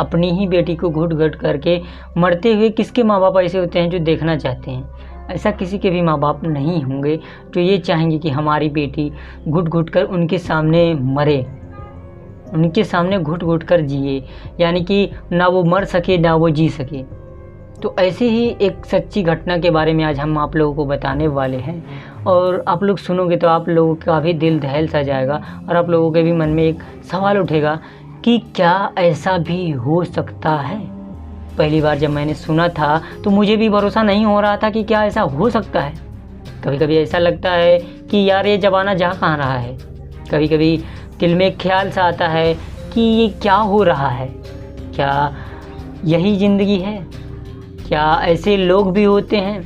अपनी ही बेटी को घुट घुट करके मरते हुए किसके माँ बाप ऐसे होते हैं जो देखना चाहते हैं? ऐसा किसी के भी माँ बाप नहीं होंगे जो ये चाहेंगे कि हमारी बेटी घुट घुट कर उनके सामने मरे, उनके सामने घुट घुट कर जिए, यानी कि ना वो मर सके ना वो जी सके। तो ऐसे ही एक सच्ची घटना के बारे में आज हम आप लोगों को बताने वाले हैं, और आप लोग सुनोगे तो आप लोगों का भी दिल दहल सा जाएगा और आप लोगों के भी मन में एक सवाल उठेगा कि क्या ऐसा भी हो सकता है। पहली बार जब मैंने सुना था तो मुझे भी भरोसा नहीं हो रहा था कि क्या ऐसा हो सकता है। कभी कभी ऐसा लगता है कि यार ये ज़माना जा कहाँ रहा है। कभी कभी दिल में ख्याल सा आता है कि ये क्या हो रहा है, क्या यही ज़िंदगी है, क्या ऐसे लोग भी होते हैं।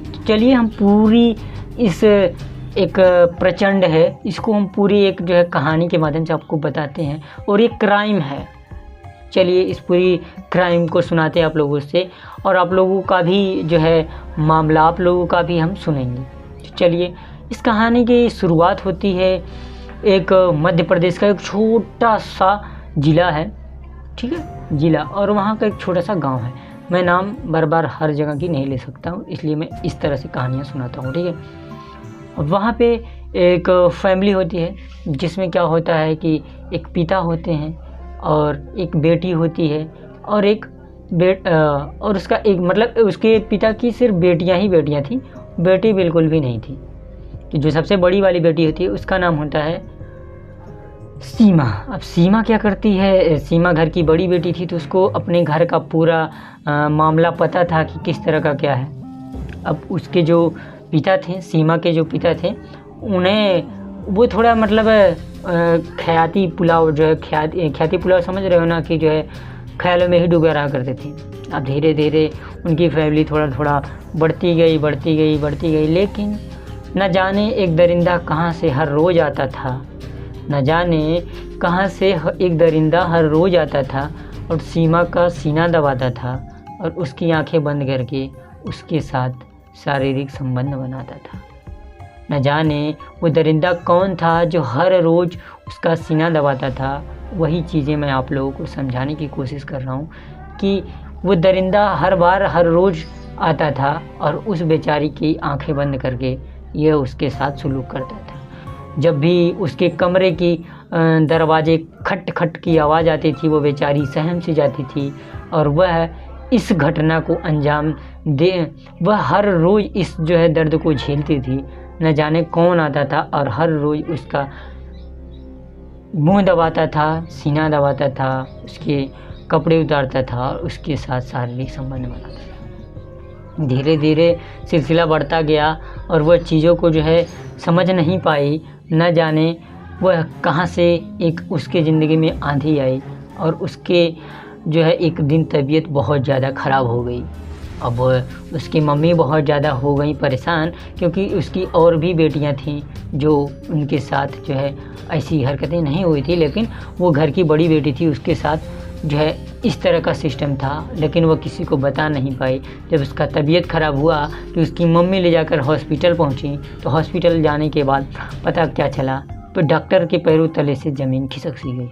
तो चलिए हम पूरी इस एक प्रचंड है इसको हम पूरी एक जो है कहानी के माध्यम से आपको बताते हैं, और ये क्राइम है। चलिए इस पूरी क्राइम को सुनाते हैं आप लोगों से, और आप लोगों का भी जो है मामला आप लोगों का भी हम सुनेंगे। तो चलिए इस कहानी की शुरुआत होती है एक मध्य प्रदेश का एक छोटा सा ज़िला है, ठीक है, ज़िला, और वहाँ का एक छोटा सा गांव है। मैं नाम बार बार हर जगह की नहीं ले सकता हूँ, इसलिए मैं इस तरह से कहानियाँ सुनाता हूँ, ठीक है। और वहाँ पे एक फैमिली होती है जिसमें क्या होता है कि एक पिता होते हैं और एक बेटी होती है, और एक और उसका एक मतलब उसके पिता की सिर्फ बेटियाँ ही बेटियाँ थीं, बेटी बिल्कुल भी नहीं थी। तो जो सबसे बड़ी वाली बेटी होती है उसका नाम होता है सीमा। अब सीमा क्या करती है, सीमा घर की बड़ी बेटी थी तो उसको अपने घर का पूरा मामला पता था कि किस तरह का क्या है। अब उसके जो पिता थे, सीमा के जो पिता थे, उन्हें वो थोड़ा मतलब ख्याति पुलाव जो है ख्याति पुलाव समझ रहे हो ना, कि जो है ख्यालों में ही डूबे रहा करते थे। अब धीरे धीरे उनकी फैमिली थोड़ा थोड़ा बढ़ती गई, लेकिन न जाने एक दरिंदा कहाँ से हर रोज़ आता था, न जाने कहाँ से एक दरिंदा हर रोज़ आता था और सीमा का सीना दबाता था और उसकी आंखें बंद करके उसके साथ शारीरिक संबंध बनाता था। न जाने वो दरिंदा कौन था जो हर रोज़ उसका सीना दबाता था। वही चीज़ें मैं आप लोगों को समझाने की कोशिश कर रहा हूँ कि वो दरिंदा हर बार हर रोज़ आता था और उस बेचारी की आंखें बंद करके यह उसके साथ सलूक करता था। जब भी उसके कमरे की दरवाजे खट खट की आवाज़ आती थी वो बेचारी सहम सी जाती थी, और वह इस घटना को अंजाम दे, वह हर रोज़ इस जो है दर्द को झेलती थी। न जाने कौन आता था और हर रोज़ उसका मुंह दबाता था, सीना दबाता था, उसके कपड़े उतारता था और उसके साथ शारीरिक संबंध बनाता था। धीरे धीरे सिलसिला बढ़ता गया और वह चीज़ों को जो है समझ नहीं पाई। न जाने वह कहाँ से एक उसके ज़िंदगी में आंधी आई और उसके जो है एक दिन तबीयत बहुत ज़्यादा ख़राब हो गई। अब उसकी मम्मी बहुत ज़्यादा हो गई परेशान, क्योंकि उसकी और भी बेटियां थीं जो उनके साथ जो है ऐसी हरकतें नहीं हुई थी, लेकिन वो घर की बड़ी बेटी थी, उसके साथ जो है इस तरह का सिस्टम था, लेकिन वह किसी को बता नहीं पाई। जब उसका तबीयत ख़राब हुआ तो उसकी मम्मी ले जाकर हॉस्पिटल पहुंची, तो हॉस्पिटल जाने के बाद पता क्या चला, तो डॉक्टर के पैरों तले से ज़मीन खिसक सी गई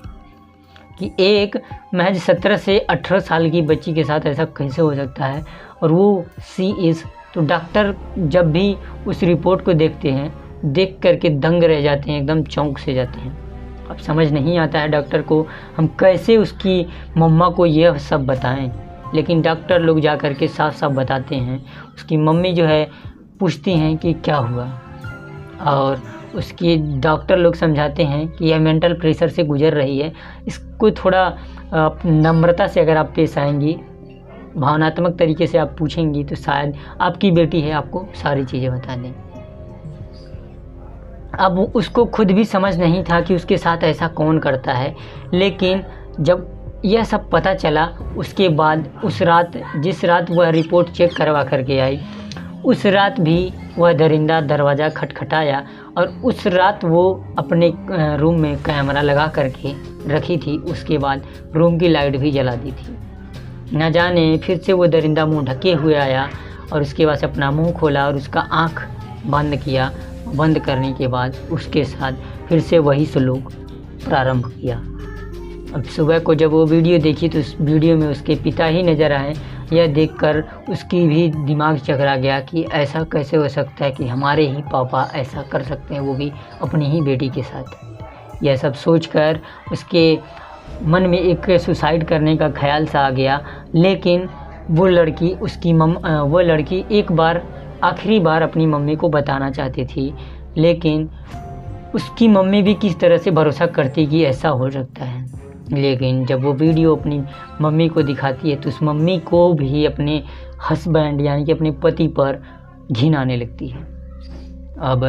कि एक महज 17 से 18 साल की बच्ची के साथ ऐसा कैसे हो सकता है, और वो CS। तो डॉक्टर जब भी उस रिपोर्ट को देखते हैं, देख करके दंग रह जाते हैं, एकदम चौंक से जाते हैं। अब समझ नहीं आता है डॉक्टर को हम कैसे उसकी मम्मा को यह सब बताएं, लेकिन डॉक्टर लोग जा कर के साफ साफ बताते हैं। उसकी मम्मी जो है पूछती हैं कि क्या हुआ, और उसकी डॉक्टर लोग समझाते हैं कि यह मेंटल प्रेशर से गुजर रही है, इसको थोड़ा नम्रता से अगर आप पेश आएंगी, भावनात्मक तरीके से आप पूछेंगी, तो शायद आपकी बेटी है आपको सारी चीज़ें बता दें। अब उसको खुद भी समझ नहीं था कि उसके साथ ऐसा कौन करता है, लेकिन जब यह सब पता चला उसके बाद उस रात, जिस रात वह रिपोर्ट चेक करवा करके आई, उस रात भी वह दरिंदा दरवाज़ा खटखटाया, और उस रात वो अपने रूम में कैमरा लगा करके रखी थी। उसके बाद रूम की लाइट भी जला दी थी। न जाने फिर से वो दरिंदा मुंह ढके हुए आया और उसके बाद अपना मुंह खोला और उसका आँख बंद किया। बंद करने के बाद उसके साथ फिर से वही सलूक प्रारंभ किया। अब सुबह को जब वो वीडियो देखी तो उस वीडियो में उसके पिता ही नज़र आए। यह देखकर उसकी भी दिमाग चकरा गया कि ऐसा कैसे हो सकता है कि हमारे ही पापा ऐसा कर सकते हैं, वो भी अपनी ही बेटी के साथ। यह सब सोचकर उसके मन में एक सुसाइड करने का ख्याल सा आ गया। लेकिन वो लड़की एक बार आखिरी बार अपनी मम्मी को बताना चाहती थी, लेकिन उसकी मम्मी भी किस तरह से भरोसा करती कि ऐसा हो सकता है। लेकिन जब वो वीडियो अपनी मम्मी को दिखाती है तो उस मम्मी को भी अपने हस्बैंड यानी कि अपने पति पर घिन आने लगती है। अब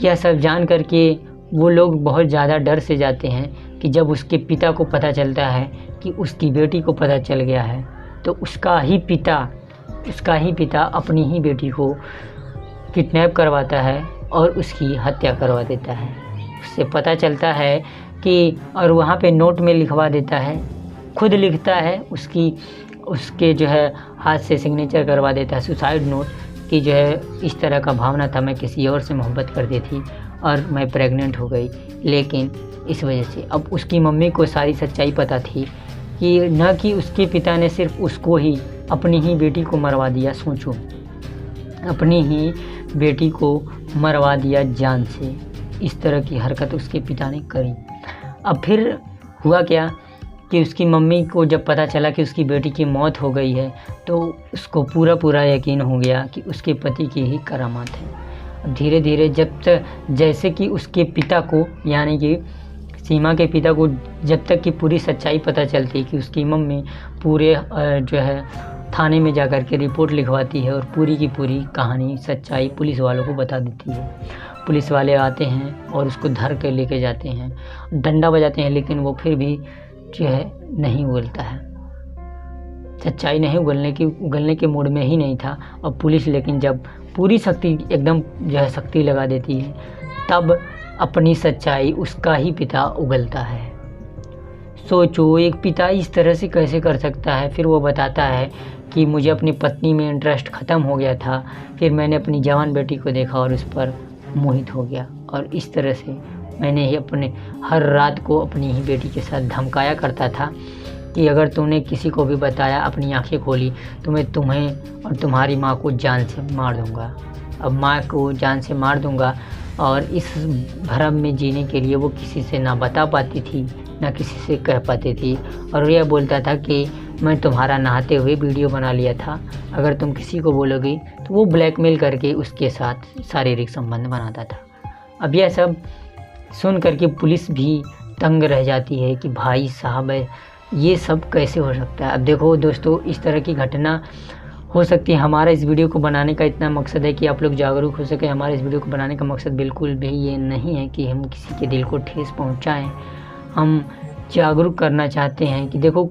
यह सब जान करके वो लोग बहुत ज़्यादा डर से जाते हैं कि जब उसके पिता को पता चलता है कि उसकी बेटी को पता चल गया है तो उसका ही पिता अपनी ही बेटी को किडनैप करवाता है और उसकी हत्या करवा देता है। उससे पता चलता है कि और वहाँ पे नोट में लिखवा देता है, खुद लिखता है, उसके जो है हाथ से सिग्नेचर करवा देता है सुसाइड नोट कि जो है इस तरह का भावना था, मैं किसी और से मोहब्बत करती थी और मैं प्रेग्नेंट हो गई। लेकिन इस वजह से अब उसकी मम्मी को सारी सच्चाई पता थी कि न कि उसके पिता ने सिर्फ उसको ही, अपनी ही बेटी को मरवा दिया। सोचो, अपनी ही बेटी को मरवा दिया जान से। इस तरह की हरकत उसके पिता ने करी। अब फिर हुआ क्या कि उसकी मम्मी को जब पता चला कि उसकी बेटी की मौत हो गई है तो उसको पूरा यकीन हो गया कि उसके पति की ही करामात है। अब धीरे धीरे जैसे कि उसके पिता को यानी कि सीमा के पिता को जब तक कि पूरी सच्चाई पता चलती कि उसकी मम्मी पूरे जो है थाने में जाकर के रिपोर्ट लिखवाती है और पूरी की पूरी कहानी सच्चाई पुलिस वालों को बता देती है। पुलिस वाले आते हैं और उसको धर के लेके जाते हैं, डंडा बजाते हैं, लेकिन वो फिर भी जो है नहीं उगलता है, सच्चाई नहीं उगलने के मूड में ही नहीं था। और पुलिस लेकिन जब पूरी शक्ति एकदम जो है शक्ति लगा देती है तब अपनी सच्चाई उसका ही पिता उगलता है। सोचो, एक पिता इस तरह से कैसे कर सकता है। फिर वो बताता है कि मुझे अपनी पत्नी में इंटरेस्ट ख़त्म हो गया था, फिर मैंने अपनी जवान बेटी को देखा और उस पर मोहित हो गया और इस तरह से मैंने ही अपने हर रात को अपनी ही बेटी के साथ धमकाया करता था कि अगर तूने किसी को भी बताया, अपनी आंखें खोली, तो मैं तुम्हें और तुम्हारी माँ को जान से मार दूँगा। अब माँ को जान से मार दूँगा। और इस भ्रम में जीने के लिए वो किसी से ना बता पाती थी, ना किसी से कह पाती थी। और यह बोलता था कि मैं तुम्हारा नहाते हुए वीडियो बना लिया था, अगर तुम किसी को बोलोगी तो वो ब्लैकमेल करके उसके साथ शारीरिक संबंध बनाता था। अब यह सब सुन करके पुलिस भी तंग रह जाती है कि भाई साहब ये सब कैसे हो सकता है। अब देखो दोस्तों, इस तरह की घटना हो सकती है। हमारा इस वीडियो को बनाने का इतना मकसद है कि आप लोग जागरूक हो सके। हमारे इस वीडियो को बनाने का मकसद बिल्कुल भी ये नहीं है कि हम किसी के दिल को ठेस पहुंचाएं। हम जागरूक करना चाहते हैं कि देखो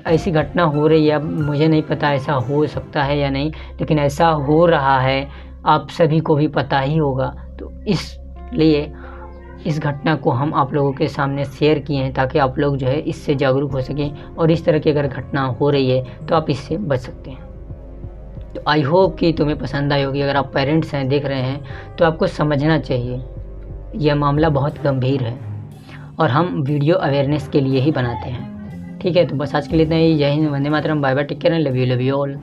ऐसी घटना हो रही है। अब मुझे नहीं पता ऐसा हो सकता है या नहीं, लेकिन ऐसा हो रहा है, आप सभी को भी पता ही होगा। तो इसलिए इस घटना को हम आप लोगों के सामने शेयर किए हैं ताकि आप लोग जो है इससे जागरूक हो सकें और इस तरह की अगर घटना हो रही है तो आप इससे बच सकते हैं। तो आई होप कि तुम्हें पसंद आई होगी। अगर आप पेरेंट्स हैं, देख रहे हैं, तो आपको समझना चाहिए यह मामला बहुत गंभीर है और हम वीडियो अवेयरनेस के लिए ही बनाते हैं। ठीक है, तो बस आज के लिए इतना ही। जय हिंद, वंदे मातरम, bye bye, take care, love you all.